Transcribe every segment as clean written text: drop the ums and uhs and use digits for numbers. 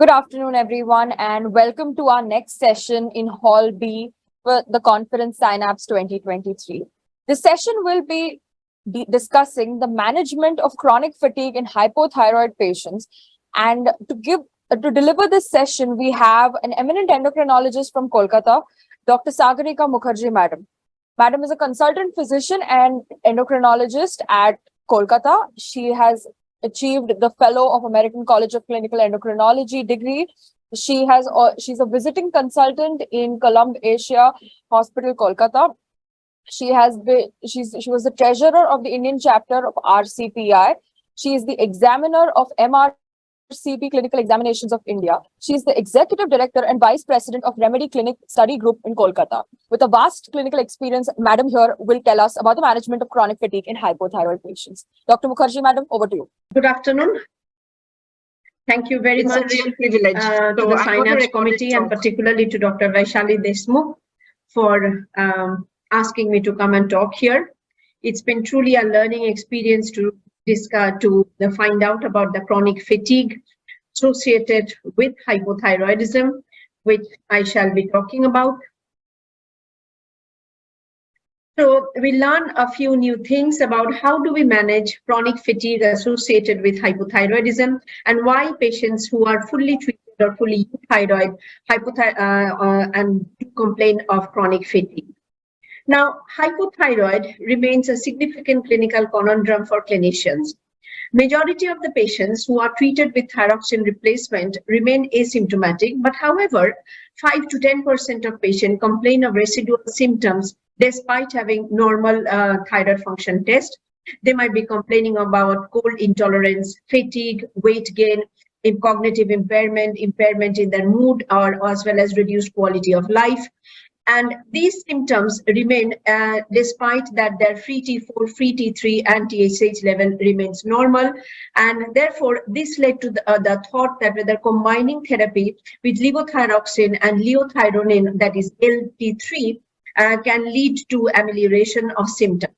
Good afternoon, everyone, and welcome to our next session in Hall B for the conference Synapse 2023. This session will be discussing the management of chronic fatigue in hypothyroid patients. And to deliver this session, we have an eminent endocrinologist from Kolkata, Dr. Sagarika Mukherjee, madam. Madam is a consultant physician and endocrinologist at Kolkata. She has achieved the Fellow of American College of Clinical Endocrinology degree. She's a visiting consultant in Columb Asia Hospital, Kolkata. She was the treasurer of the Indian chapter of RCPI. She is the examiner of MRCP Clinical Examinations of India. She is the executive director and vice president of Remedy Clinic Study Group in Kolkata. With a vast clinical experience, madam here will tell us about the management of chronic fatigue in hypothyroid patients. Dr. Mukherjee, madam, over to you. Good afternoon. Thank you very much. It's a real privilege to the Synapse Committee and particularly to Dr. Vaishali Deshmukh for asking me to come and talk here. It's been truly a learning experience to find out about the chronic fatigue associated with hypothyroidism, which I shall be talking about. So we learn a few new things about how do we manage chronic fatigue associated with hypothyroidism and why patients who are fully treated or fully thyroid and do complain of chronic fatigue. Now, hypothyroid remains a significant clinical conundrum for clinicians. Majority of the patients who are treated with thyroxine replacement remain asymptomatic, but however, 5 to 10% of patients complain of residual symptoms despite having normal thyroid function test. They might be complaining about cold intolerance, fatigue, weight gain, cognitive impairment in their mood, or as well as reduced quality of life. And these symptoms remain despite that their free T4, free T3 and TSH level remains normal. And therefore, this led to the thought that whether combining therapy with levothyroxine and liothyronine, that is LT3, can lead to amelioration of symptoms.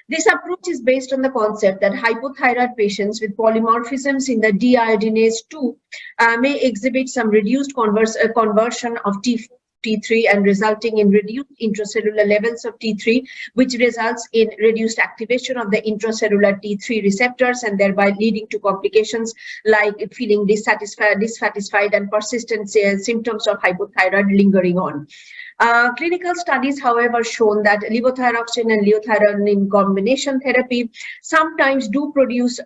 This approach is based on the concept that hypothyroid patients with polymorphisms in the deiodinase 2 may exhibit some reduced conversion of T4, T3 and resulting in reduced intracellular levels of T3, which results in reduced activation of the intracellular T3 receptors and thereby leading to complications like feeling dissatisfied and persistent symptoms of hypothyroid lingering on. Clinical studies, however, shown that levothyroxine and liothyronine combination therapy sometimes do produce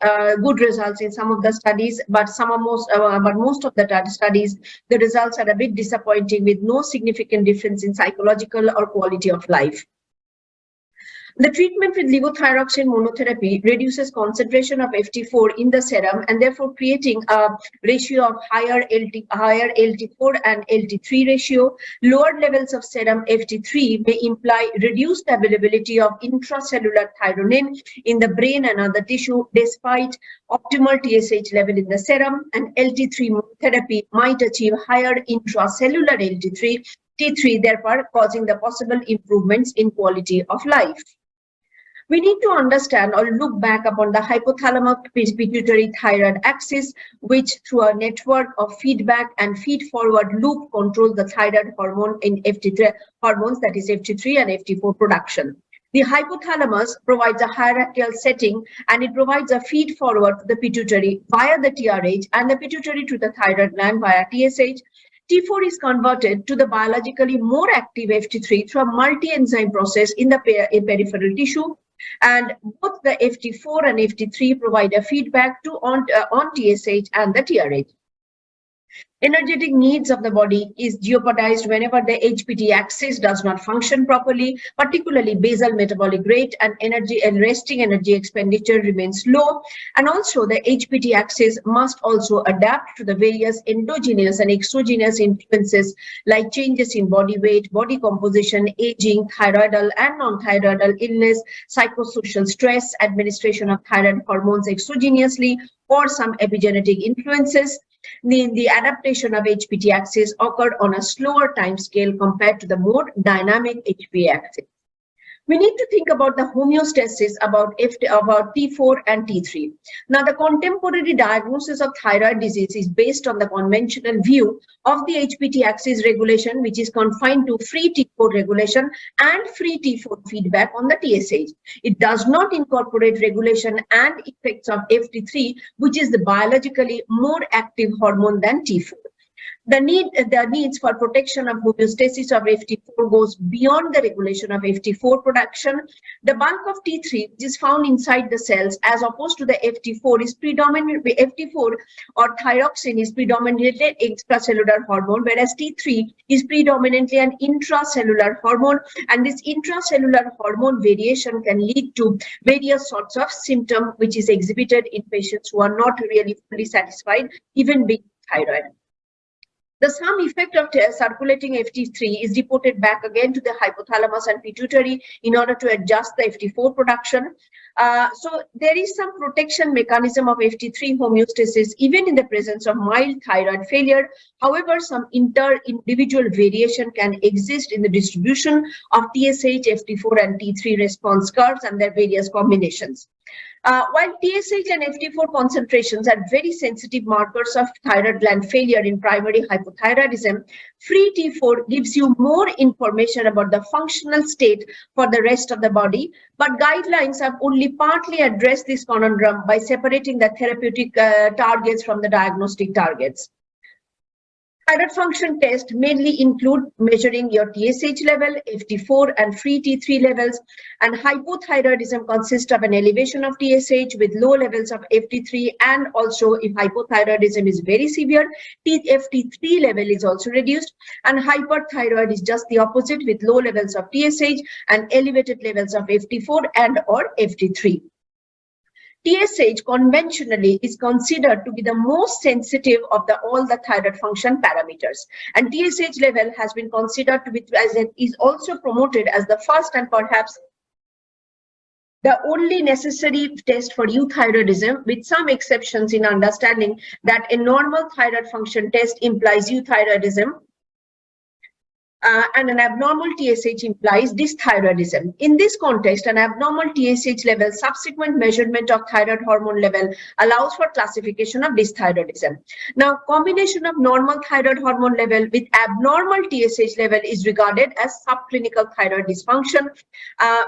good results in some of the studies, but most of the studies, the results are a bit disappointing with no significant difference in psychological or quality of life. The treatment with levothyroxine monotherapy reduces concentration of FT4 in the serum and therefore creating a ratio of higher LT4 and LT3 ratio. Lower levels of serum FT3 may imply reduced availability of intracellular thyronine in the brain and other tissue despite optimal TSH level in the serum, and LT3 monotherapy might achieve higher intracellular LT3, T3, therefore causing the possible improvements in quality of life. We need to understand or look back upon the hypothalamic-pituitary thyroid axis, which through a network of feedback and feed-forward loop controls the thyroid hormone in FT3 hormones, that is FT3 and FT4 production. The hypothalamus provides a hierarchical setting and it provides a feed forward to the pituitary via the TRH and the pituitary to the thyroid gland via TSH. T4 is converted to the biologically more active FT3 through a multi-enzyme process in the peripheral tissue. And both the FT4 and FT3 provide a feedback to on TSH and the TRH. Energetic needs of the body is jeopardized whenever the HPT axis does not function properly, particularly basal metabolic rate and resting energy expenditure remains low. And also the HPT axis must also adapt to the various endogenous and exogenous influences like changes in body weight, body composition, aging, thyroidal and non-thyroidal illness, psychosocial stress, administration of thyroid hormones exogenously, or some epigenetic influences. The adaptation of HPT axis occurred on a slower time scale compared to the more dynamic HPA axis. We need to think about the homeostasis about T4 and T3. Now, the contemporary diagnosis of thyroid disease is based on the conventional view of the HPT axis regulation, which is confined to free T4 regulation and free T4 feedback on the TSH. It does not incorporate regulation and effects of FT3, which is the biologically more active hormone than T4. The needs for protection of homeostasis of FT4 goes beyond the regulation of FT4 production. The bulk of T3, which is found inside the cells, as opposed to the FT4, is predominantly FT4 or thyroxine is predominantly extracellular hormone, whereas T3 is predominantly an intracellular hormone, and this intracellular hormone variation can lead to various sorts of symptoms, which is exhibited in patients who are not really fully satisfied, even being thyroid. The sum effect of circulating FT3 is reported back again to the hypothalamus and pituitary in order to adjust the FT4 production. So there is some protection mechanism of FT3 homeostasis even in the presence of mild thyroid failure. However, some inter-individual variation can exist in the distribution of TSH, FT4 and T3 response curves and their various combinations. While TSH and FT4 concentrations are very sensitive markers of thyroid gland failure in primary hypothyroidism, free T4 gives you more information about the functional state for the rest of the body, but guidelines have only partly addressed this conundrum by separating the therapeutic targets from the diagnostic targets. Thyroid function tests mainly include measuring your TSH level, FT4 and free T3 levels, and hypothyroidism consists of an elevation of TSH with low levels of FT3, and also if hypothyroidism is very severe, FT3 level is also reduced, and hyperthyroid is just the opposite with low levels of TSH and elevated levels of FT4 and or FT3. TSH conventionally is considered to be the most sensitive of all the thyroid function parameters, and TSH level has been considered to be is also promoted as the first and perhaps the only necessary test for euthyroidism, with some exceptions in understanding that a normal thyroid function test implies euthyroidism. And an abnormal TSH implies dysthyroidism. In this context, an abnormal TSH level subsequent measurement of thyroid hormone level allows for classification of dysthyroidism. Now, combination of normal thyroid hormone level with abnormal TSH level is regarded as subclinical thyroid dysfunction.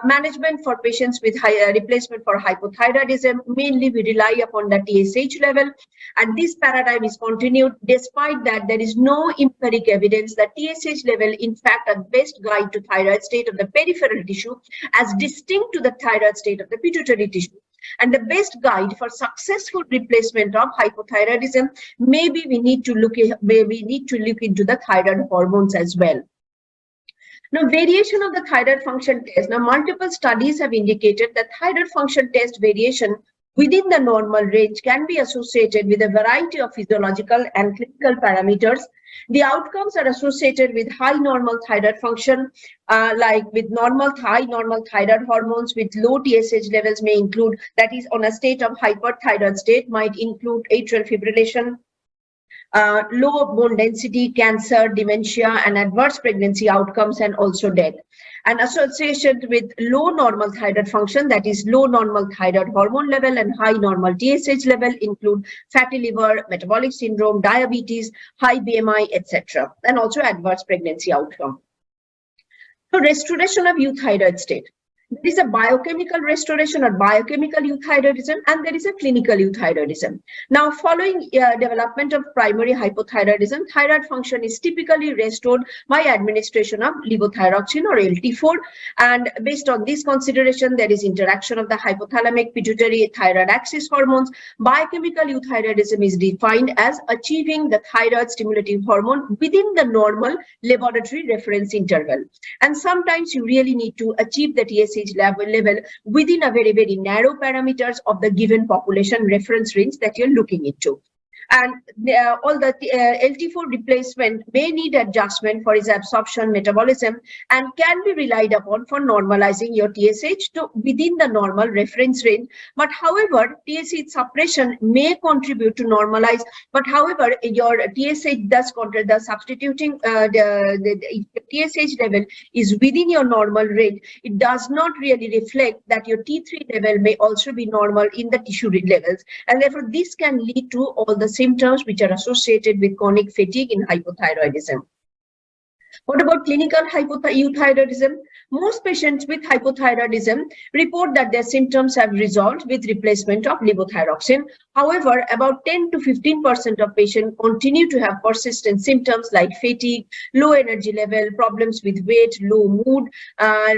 Management for patients with replacement for hypothyroidism, mainly we rely upon the TSH level, and this paradigm is continued despite that there is no empiric evidence that TSH level in fact a best guide to thyroid state of the peripheral tissue as distinct to the thyroid state of the pituitary tissue. And the best guide for successful replacement of hypothyroidism, maybe we need to look into the thyroid hormones as well. Now, variation of the thyroid function test. Now, multiple studies have indicated that thyroid function test variation within the normal range can be associated with a variety of physiological and clinical parameters. The outcomes are associated with high normal thyroid function, like with high normal thyroid hormones with low TSH levels may include, that is on a state of hyperthyroid state, might include atrial fibrillation, low bone density, cancer, dementia, and adverse pregnancy outcomes, and also death. And associated with low normal thyroid function, that is low normal thyroid hormone level and high normal TSH level, include fatty liver, metabolic syndrome, diabetes, high BMI, etc., and also adverse pregnancy outcome. So, restoration of euthyroid state. There is a biochemical restoration or biochemical euthyroidism, and there is a clinical euthyroidism. Now, following development of primary hypothyroidism, thyroid function is typically restored by administration of levothyroxine or LT4. And based on this consideration, there is interaction of the hypothalamic pituitary thyroid axis hormones. Biochemical euthyroidism is defined as achieving the thyroid stimulative hormone within the normal laboratory reference interval. And sometimes you really need to achieve the TSH level within a very, very narrow parameters of the given population reference range that you're looking into. And all the LT4 replacement may need adjustment for its absorption metabolism and can be relied upon for normalizing your TSH to within the normal reference range. But however, TSH suppression may contribute to normalize, but however, your TSH does control the substituting the TSH level is within your normal range. It does not really reflect that your T3 level may also be normal in the tissue levels, and therefore this can lead to all the symptoms which are associated with chronic fatigue in hypothyroidism. What about clinical hypothyroidism? Most patients with hypothyroidism report that their symptoms have resolved with replacement of levothyroxine. However, about 10 to 15% of patients continue to have persistent symptoms like fatigue, low energy level, problems with weight, low mood,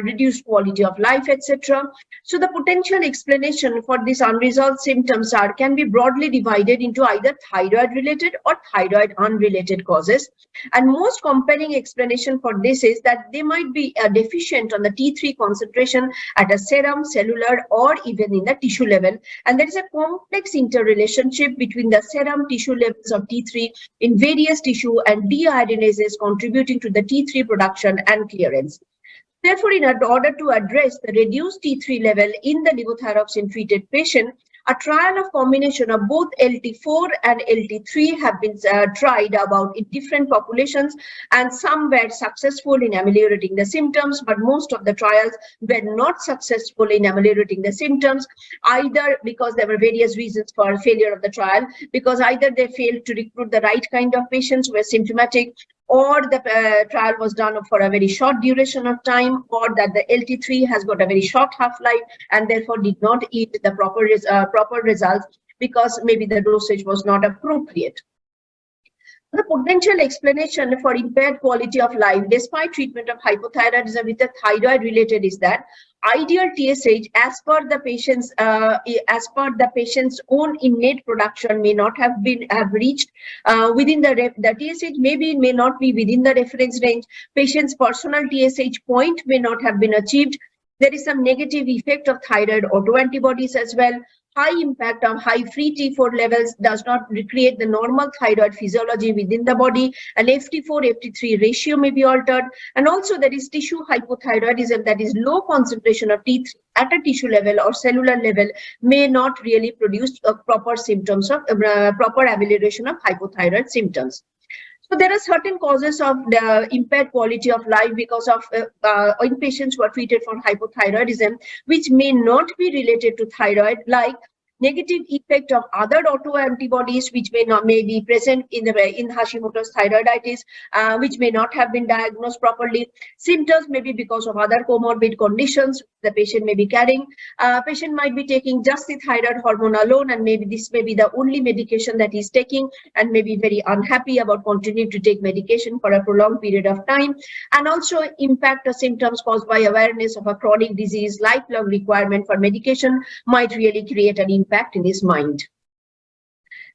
reduced quality of life, etc. So the potential explanation for these unresolved symptoms can be broadly divided into either thyroid-related or thyroid-unrelated causes. And most compelling explanation for this is that they might be deficient on the T3 concentration at a serum, cellular, or even in the tissue level. And there is a complex interrelationship between the serum tissue levels of T3 in various tissue and deiodinases contributing to the T3 production and clearance. Therefore, in order to address the reduced T3 level in the levothyroxine treated patient, a trial of combination of both LT4 and LT3 have been tried about in different populations, and some were successful in ameliorating the symptoms, but most of the trials were not successful in ameliorating the symptoms, either because there were various reasons for failure of the trial, because either they failed to recruit the right kind of patients who were symptomatic, or the trial was done for a very short duration of time, or that the LT3 has got a very short half-life and therefore did not yield the proper results because maybe the dosage was not appropriate. The potential explanation for impaired quality of life despite treatment of hypothyroidism with a thyroid related is that ideal TSH as per the patient's own innate production may not have reached within the TSH may not be within the reference range. Patient's personal TSH point may not have been achieved. There is some negative effect of thyroid autoantibodies as well. High impact of high free T4 levels does not recreate the normal thyroid physiology within the body, and FT4-FT3 ratio may be altered, and also there is tissue hypothyroidism, that is low concentration of T3 at a tissue level or cellular level may not really produce proper symptoms of proper amelioration of hypothyroid symptoms. So there are certain causes of the impaired quality of life because of in patients who are treated for hypothyroidism, which may not be related to thyroid, like negative effect of other autoantibodies which may be present in Hashimoto's thyroiditis, which may not have been diagnosed properly. Symptoms may be because of other comorbid conditions the patient may be carrying. Patient might be taking just the thyroid hormone alone, and maybe this may be the only medication that he's taking, and may be very unhappy about continuing to take medication for a prolonged period of time. And also impact of symptoms caused by awareness of a chronic disease, lifelong requirement for medication might really create an impact in his mind.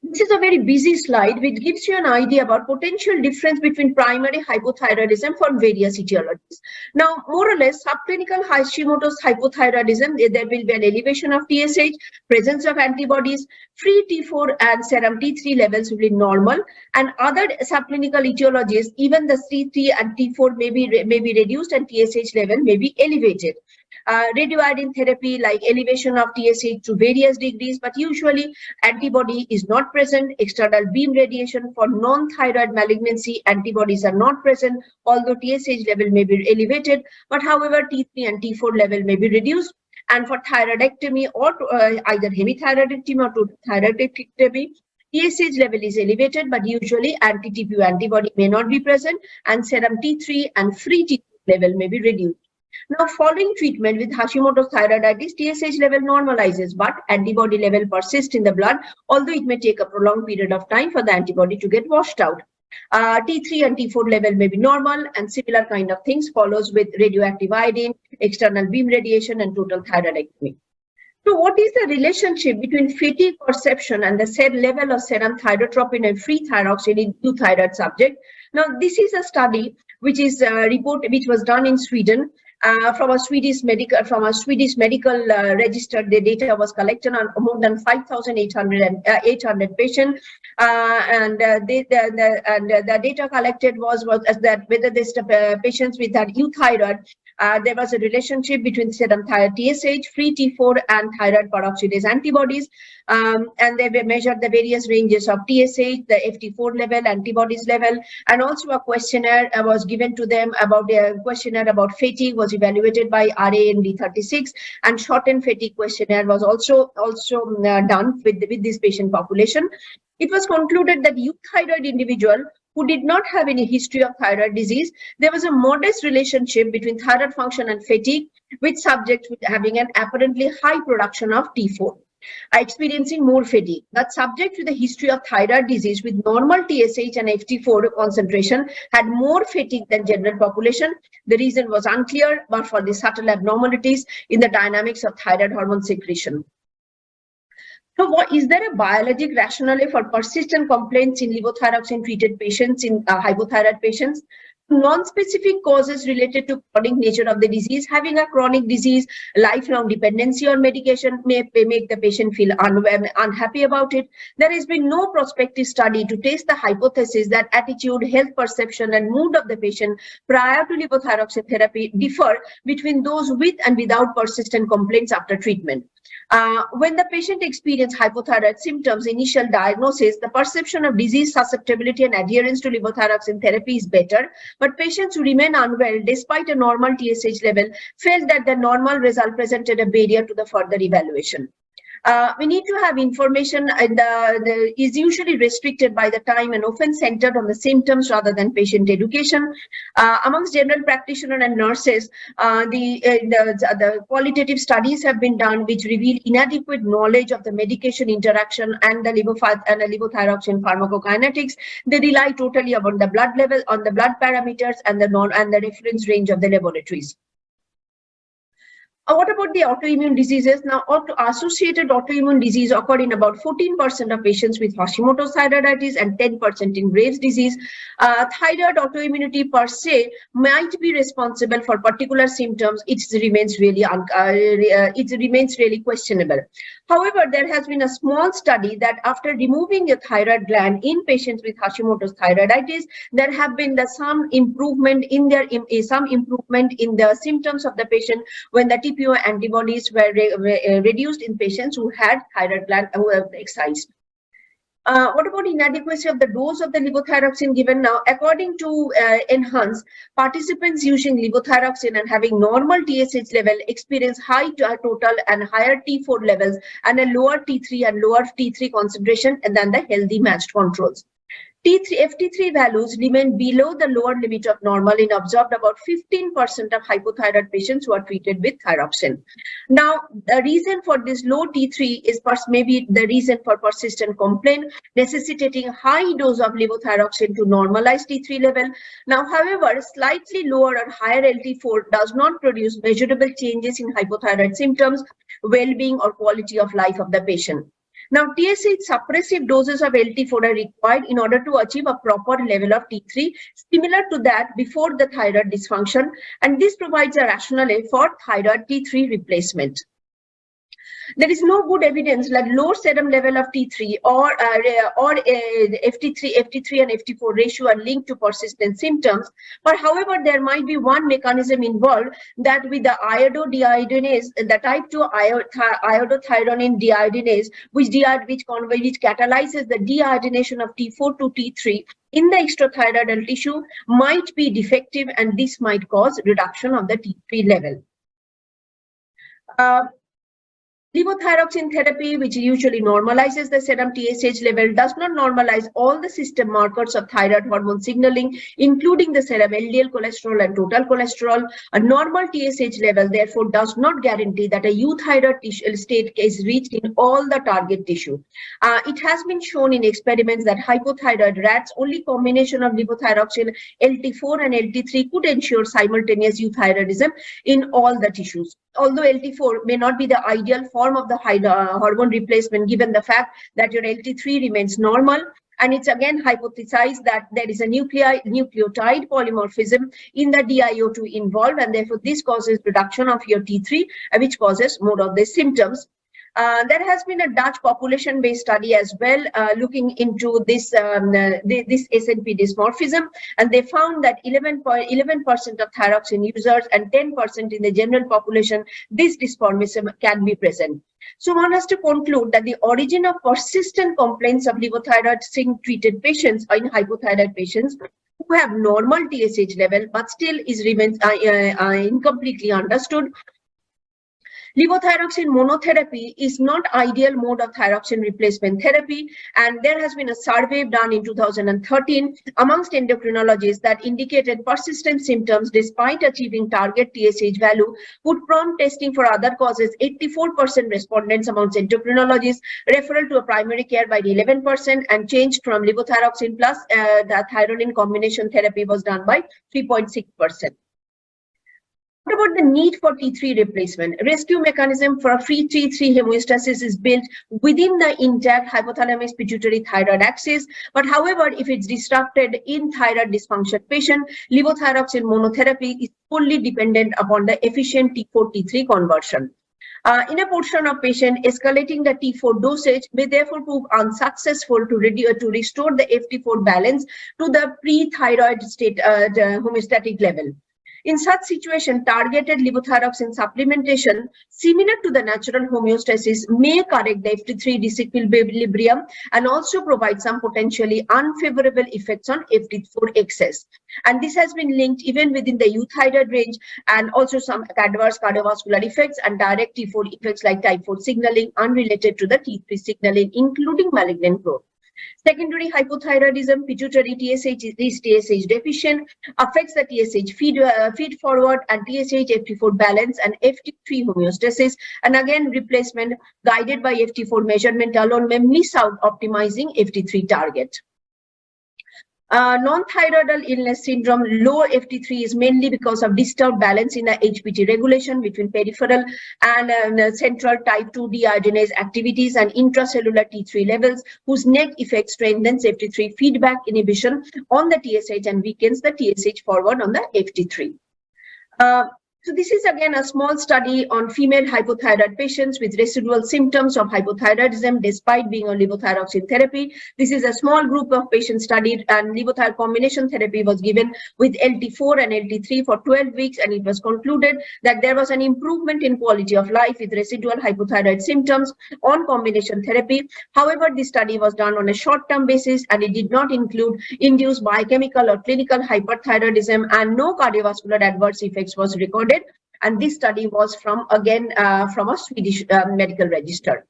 This is a very busy slide which gives you an idea about potential difference between primary hypothyroidism for various etiologies. Now, more or less, subclinical Hashimoto's hypothyroidism, there will be an elevation of TSH, presence of antibodies, free T4 and serum T3 levels will be normal, and other subclinical etiologies, even the T3 and T4 may be reduced and TSH level may be elevated. Radioiodine therapy, like elevation of TSH to various degrees, but usually antibody is not present. External beam radiation for non-thyroid malignancy, antibodies are not present, although TSH level may be elevated, but however T3 and T4 level may be reduced. And for thyroidectomy or either hemithyroidectomy or total thyroidectomy, TSH level is elevated, but usually anti-TPO antibody may not be present, and serum T3 and free T4 level may be reduced. Now, following treatment with Hashimoto's thyroiditis, TSH level normalizes, but antibody level persists in the blood, although it may take a prolonged period of time for the antibody to get washed out. T3 and T4 level may be normal, and similar kind of things follows with radioactive iodine, external beam radiation, and total thyroidectomy. So what is the relationship between fatigue perception and the said level of serum thyrotropin and free thyroxine in euthyroid subject? Now, this is a study which is which was done in Sweden, From a Swedish medical register. The data was collected on more than 5,800 patients, the data collected was that whether this patients with that euthyroid, there was a relationship between serum TSH, free T4, and thyroid peroxidase antibodies, and they measured the various ranges of TSH, the FT4 level, antibodies level, and also a questionnaire was given to them about a questionnaire about fatigue was evaluated by RAND36, and shortened fatigue questionnaire was also done with this patient population. It was concluded that euthyroid individual who did not have any history of thyroid disease, there was a modest relationship between thyroid function and fatigue, with subjects with having an apparently high production of T4. Experiencing more fatigue. That subject with a history of thyroid disease with normal TSH and FT4 concentration had more fatigue than general population. The reason was unclear, but for the subtle abnormalities in the dynamics of thyroid hormone secretion. So is there a biologic rationale for persistent complaints in levothyroxine treated patients, in hypothyroid patients? Non-specific causes related to chronic nature of the disease. Having a chronic disease, lifelong dependency on medication may make the patient feel unhappy about it. There has been no prospective study to test the hypothesis that attitude, health perception, and mood of the patient prior to levothyroxine therapy differ between those with and without persistent complaints after treatment. When the patient experiences hypothyroid symptoms, initial diagnosis, the perception of disease susceptibility and adherence to levothyroxine therapy is better, but patients who remain unwell despite a normal TSH level felt that the normal result presented a barrier to the further evaluation. We need to have information is usually restricted by the time and often centered on the symptoms rather than patient education. Amongst general practitioners and nurses, the qualitative studies have been done which reveal inadequate knowledge of the medication interaction and the levothyroxine pharmacokinetics. They rely totally upon the blood level, on the blood parameters, and the reference range of the laboratories. What about the autoimmune diseases? Now, associated autoimmune disease occur in about 14% of patients with Hashimoto's thyroiditis and 10% in Graves' disease. Thyroid autoimmunity per se might be responsible for particular symptoms. It remains really questionable. However, there has been a small study that after removing a thyroid gland in patients with Hashimoto's thyroiditis, there have been some improvement in the symptoms of the patient when the TPO antibodies were reduced in patients who had thyroid gland excised. What about inadequacy of the dose of the levothyroxine given? Now, according to ENHANCE, participants using levothyroxine and having normal TSH level experience high total and higher T4 levels and a lower T3 and lower T3 concentration than the healthy matched controls. FT3 values remain below the lower limit of normal in observed about 15% of hypothyroid patients who are treated with thyroxine. Now, the reason for this low T3 is maybe the reason for persistent complaint, necessitating high dose of levothyroxine to normalize T3 level. Now, however, slightly lower or higher LT4 does not produce measurable changes in hypothyroid symptoms, well-being, or quality of life of the patient. Now, TSH suppressive doses of LT4 are required in order to achieve a proper level of T3, similar to that before the thyroid dysfunction, and this provides a rationale for thyroid T3 replacement. There is no good evidence that low serum level of T3 or FT3 and FT4 ratio are linked to persistent symptoms. But however, there might be one mechanism involved that with the iododeiodinase, the type 2 iodothyronine deiodinase, which catalyzes the deiodination of T4 to T3 in the extrathyroidal tissue, might be defective, and this might cause reduction of the T3 level. Levothyroxine therapy, which usually normalizes the serum TSH level, does not normalize all the system markers of thyroid hormone signaling, including the serum LDL cholesterol and total cholesterol. A normal TSH level, therefore, does not guarantee that a euthyroid state is reached in all the target tissue. It has been shown in experiments that hypothyroid rats, only combination of levothyroxine, LT4 and LT3 could ensure simultaneous euthyroidism in all the tissues. Although LT4 may not be the ideal for form of the hormone replacement, given the fact that your LT3 remains normal. And it's again hypothesized that there is a nucleotide polymorphism in the DIO2 involved, and therefore this causes reduction of your T3, which causes more of the symptoms. There has been a Dutch population-based study as well, looking into this this SNP dysmorphism, and they found that 11% of thyroxine users and 10% in the general population, this dysmorphism can be present. So one has to conclude that the origin of persistent complaints of levothyroid treated patients or in hypothyroid patients who have normal TSH level but still remains incompletely understood. Levothyroxine monotherapy is not ideal mode of thyroxine replacement therapy, and there has been a survey done in 2013 amongst endocrinologists that indicated persistent symptoms despite achieving target TSH value would prompt testing for other causes. 84% respondents amongst endocrinologists, referral to a primary care by 11%, and change from levothyroxine plus the thyroline combination therapy was done by 3.6%. What about the need for T3 replacement? Rescue mechanism for a free T3 homeostasis is built within the intact hypothalamic pituitary thyroid axis. But however, if it's disrupted in thyroid dysfunction patient, levothyroxine monotherapy is fully dependent upon the efficient T4 T3 conversion. In a portion of patient, escalating the T4 dosage may therefore prove unsuccessful to restore the FT4 balance to the pre-thyroid state homeostatic level. In such situation, targeted levothyroxine supplementation, similar to the natural homeostasis, may correct the FT3 disequilibrium and also provide some potentially unfavorable effects on FT4 excess. And this has been linked even within the euthyroid range, and also some adverse cardiovascular effects and direct T4 effects like type 4 signaling unrelated to the T3 signaling, including malignant growth. Secondary hypothyroidism, pituitary TSH is TSH deficient, affects the TSH feed forward and TSH FT4 balance and FT3 homeostasis. And again, replacement guided by FT4 measurement alone may miss out optimizing FT3 target. Non-thyroidal illness syndrome, low FT3 is mainly because of disturbed balance in the HPT regulation between peripheral and central type 2 dehydrogenase activities and intracellular T3 levels, whose net effect strengthens FT3 feedback inhibition on the TSH and weakens the TSH forward on the FT3. So this is again a small study on female hypothyroid patients with residual symptoms of hypothyroidism despite being on levothyroxine therapy. This is a small group of patients studied, and levothyroxine combination therapy was given with LT4 and LT3 for 12 weeks, and it was concluded that there was an improvement in quality of life with residual hypothyroid symptoms on combination therapy. However, this study was done on a short-term basis, and it did not include induced biochemical or clinical hyperthyroidism, and no cardiovascular adverse effects was recorded. And this study was from a Swedish medical register.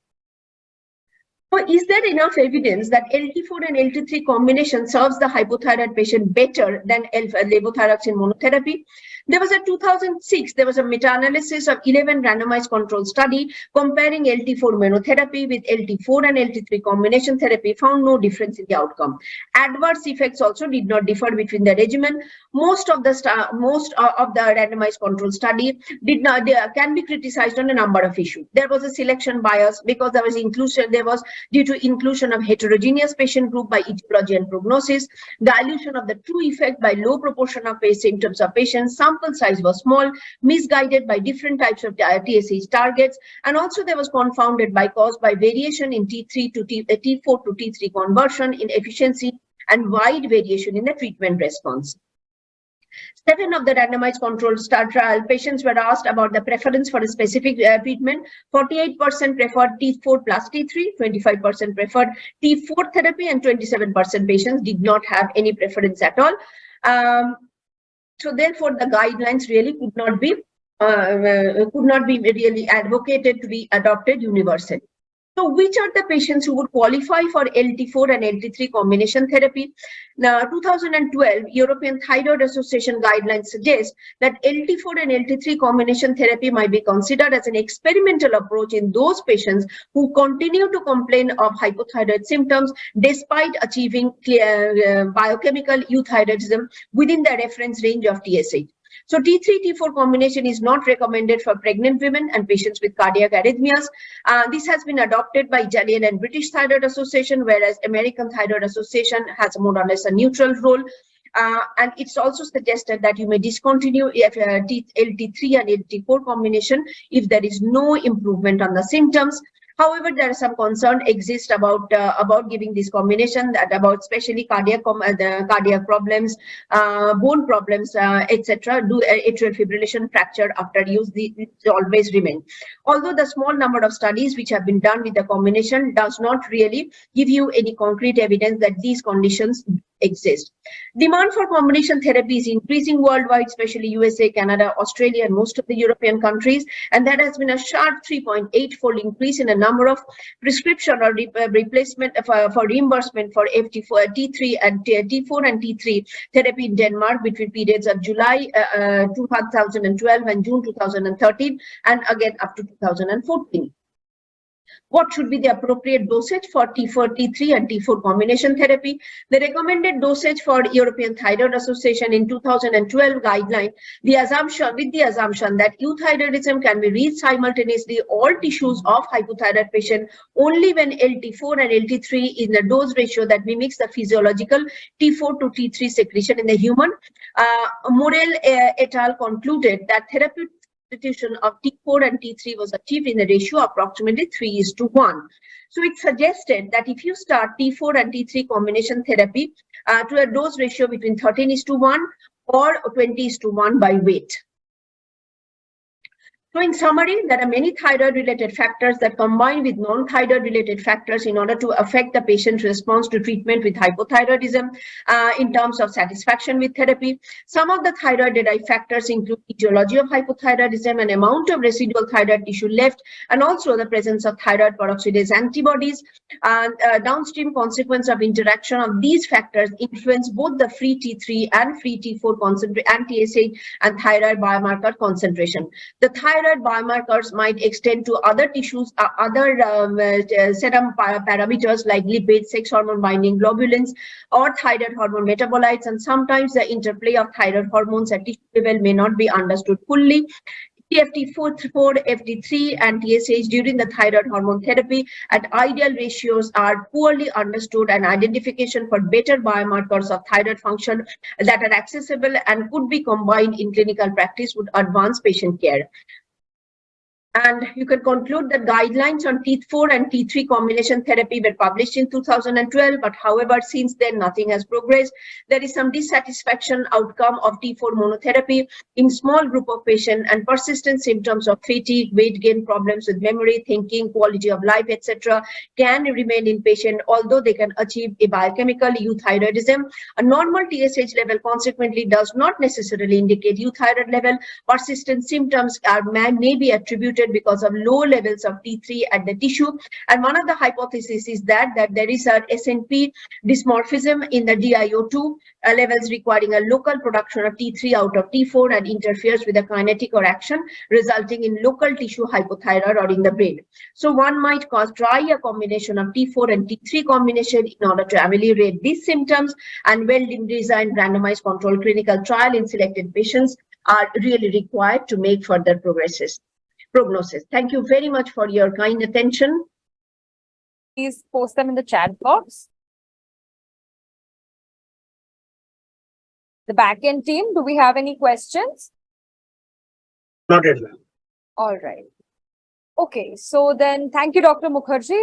So is there enough evidence that LT4 and LT3 combination serves the hypothyroid patient better than levothyroxine monotherapy? There was a 2006, there was a meta-analysis of 11 randomized control study comparing LT4 monotherapy with LT4 and LT3 combination therapy, found no difference in the outcome. Adverse effects also did not differ between the regimen. Most of the randomized control study can be criticized on a number of issues. There was a selection bias because there was due to inclusion of heterogeneous patient group by etiology and prognosis, dilution of the true effect by low proportion of symptoms of patients, sample size was small, misguided by different types of TSH targets, and also there was confounded by caused by variation in T4 to T3 conversion in efficiency and wide variation in the treatment response. 7 of the randomized controlled trial patients were asked about the preference for a specific treatment. 48% preferred T4 plus T3, 25% preferred T4 therapy, and 27% patients did not have any preference at all. So therefore, the guidelines really could not be really advocated to be adopted universally. So which are the patients who would qualify for LT4 and LT3 combination therapy? Now, 2012 European Thyroid Association guidelines suggest that LT4 and LT3 combination therapy might be considered as an experimental approach in those patients who continue to complain of hypothyroid symptoms despite achieving biochemical euthyroidism within the reference range of TSH. So T3, T4 combination is not recommended for pregnant women and patients with cardiac arrhythmias. This has been adopted by Italian and British Thyroid Association, whereas American Thyroid Association has more or less a neutral role. And it's also suggested that you may discontinue LT3 and LT4 combination if there is no improvement on the symptoms. However, there are some concern exist about giving this combination, that about especially cardiac problems, bone problems, etc. Do atrial fibrillation, fracture after use, these always remain. Although the small number of studies which have been done with the combination does not really give you any concrete evidence that these conditions exist. Demand for combination therapy is increasing worldwide, especially USA, Canada, Australia, and most of the European countries, and there has been a sharp 3.8-fold increase in a number of prescription or replacement for reimbursement for FT4, T3 and T4 and T3 therapy in Denmark between periods of July 2012 and June 2013, and again up to 2014. What should be the appropriate dosage for T4, T3 and T4 combination therapy? The recommended dosage for European Thyroid Association in 2012 guideline, with the assumption that euthyroidism can be reached simultaneously all tissues of hypothyroid patient only when LT4 and LT3 is in a dose ratio that mimics the physiological T4 to T3 secretion in the human. Morel et al. Concluded that therapeutic substitution of T4 and T3 was achieved in a ratio approximately 3:1. So it suggested that if you start T4 and T3 combination therapy to a dose ratio between 13:1 or 20:1 by weight. So in summary, there are many thyroid-related factors that combine with non-thyroid-related factors in order to affect the patient's response to treatment with hypothyroidism in terms of satisfaction with therapy. Some of the thyroid-derived factors include etiology of hypothyroidism and amount of residual thyroid tissue left, and also the presence of thyroid peroxidase antibodies. Downstream consequence of interaction of these factors influence both the free T3 and free T4 anti-TSH and thyroid biomarker concentration. The thyroid biomarkers might extend to other tissues, other serum parameters like lipids, sex hormone binding globulins, or thyroid hormone metabolites, and sometimes the interplay of thyroid hormones at tissue level may not be understood fully. FT4, FT3, and TSH during the thyroid hormone therapy at ideal ratios are poorly understood, and identification for better biomarkers of thyroid function that are accessible and could be combined in clinical practice would advance patient care. And you can conclude that guidelines on T4 and T3 combination therapy were published in 2012, but however, since then nothing has progressed. There is some dissatisfaction outcome of T4 monotherapy in small group of patients, and persistent symptoms of fatigue, weight gain, problems with memory, thinking, quality of life, etc. can remain in patient, although they can achieve a biochemical euthyroidism. A normal TSH level consequently does not necessarily indicate euthyroid level. Persistent symptoms may be attributed because of low levels of T3 at the tissue, and one of the hypotheses is that there is a SNP dysmorphism in the DIO2 levels requiring a local production of T3 out of T4 and interferes with the kinetic or action, resulting in local tissue hypothyroid or in the brain. So one might try a combination of T4 and T3 combination in order to ameliorate these symptoms, and well-designed randomized controlled clinical trial in selected patients are really required to make further prognosis. Thank you very much for your kind attention. Please post them in the chat box. The backend team, do we have any questions? Not yet, ma'am. All right. Okay, so then thank you, Dr. Mukherjee.